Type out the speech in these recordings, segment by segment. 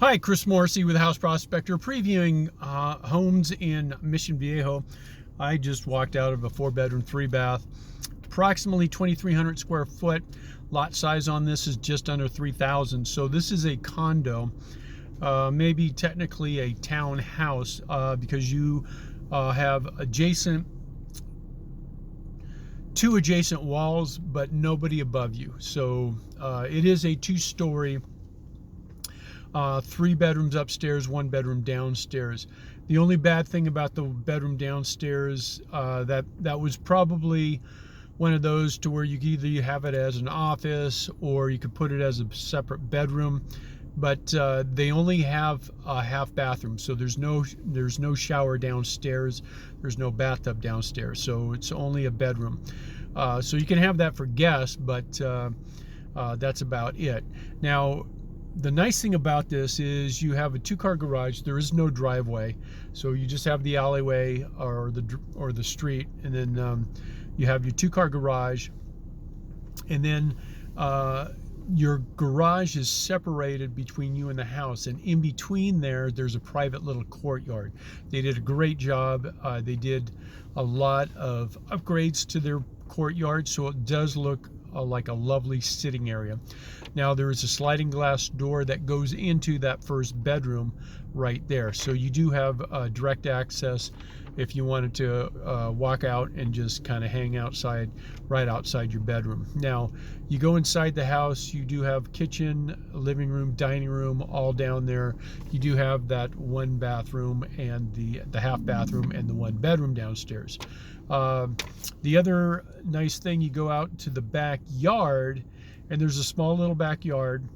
Hi, Chris Morrissey with House Prospector, previewing homes in Mission Viejo. I just walked out of a 4-bedroom, 3-bath, approximately 2,300 square foot. Lot size on this is just under 3,000. So this is a condo, maybe technically a townhouse, because you have two adjacent walls, but nobody above you. So it is a 2-story. 3 bedrooms upstairs, 1 bedroom downstairs. The only bad thing about the bedroom downstairs, that was probably one of those to where you could either have it as an office or you could put it as a separate bedroom, but they only have a half bathroom, so there's no shower downstairs, there's no bathtub downstairs, so it's only a bedroom. So you can have that for guests, but that's about it. Now, the nice thing about this is you have a 2-car garage. There is no driveway, so you just have the alleyway or the street, and then you have your 2-car garage, and then your garage is separated between you and the house, and in between there's a private little courtyard. They did a great job. They did a lot of upgrades to their courtyard, so it does look like a lovely sitting area. Now there is a sliding glass door that goes into that first bedroom right there, so you do have direct access if you wanted to walk out and just kind of hang outside, right outside your bedroom. Now you go inside the house, you do have kitchen, living room, dining room all down there. You do have that 1 bathroom and the half bathroom and the 1 bedroom downstairs. The other nice thing, you go out to the backyard, and there's a small little backyard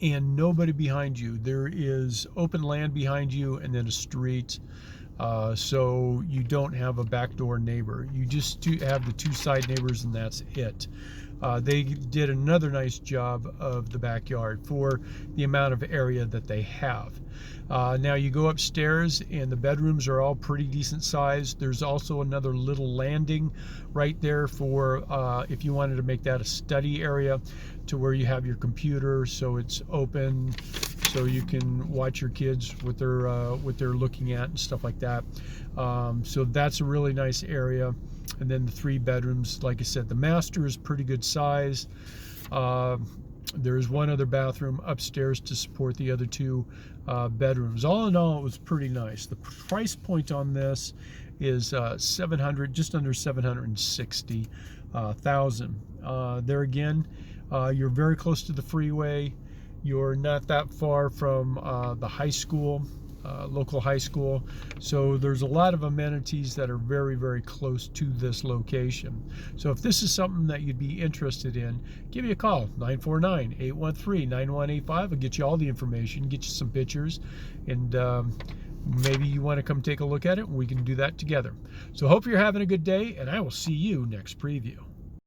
and nobody behind you. There is open land behind you and then a street. So you don't have a backdoor neighbor. You just have the 2 side neighbors, and that's it. They did another nice job of the backyard for the amount of area that they have. Now you go upstairs, and the bedrooms are all pretty decent size. There's also another little landing right there for if you wanted to make that a study area, to where you have your computer, so it's open, so you can watch your kids what they're looking at and stuff like that. So that's a really nice area. And then the 3 bedrooms, like I said, the master is pretty good size. There is 1 other bathroom upstairs to support the other 2 bedrooms. All in all, it was pretty nice. The price point on this is just under 760,000. There again, you're very close to the freeway. You're not that far from the high school, local high school. So there's a lot of amenities that are very, very close to this location. So if this is something that you'd be interested in, give me a call, 949-813-9185. I'll get you all the information, get you some pictures, and maybe you want to come take a look at it, and we can do that together. So hope you're having a good day, and I will see you next preview.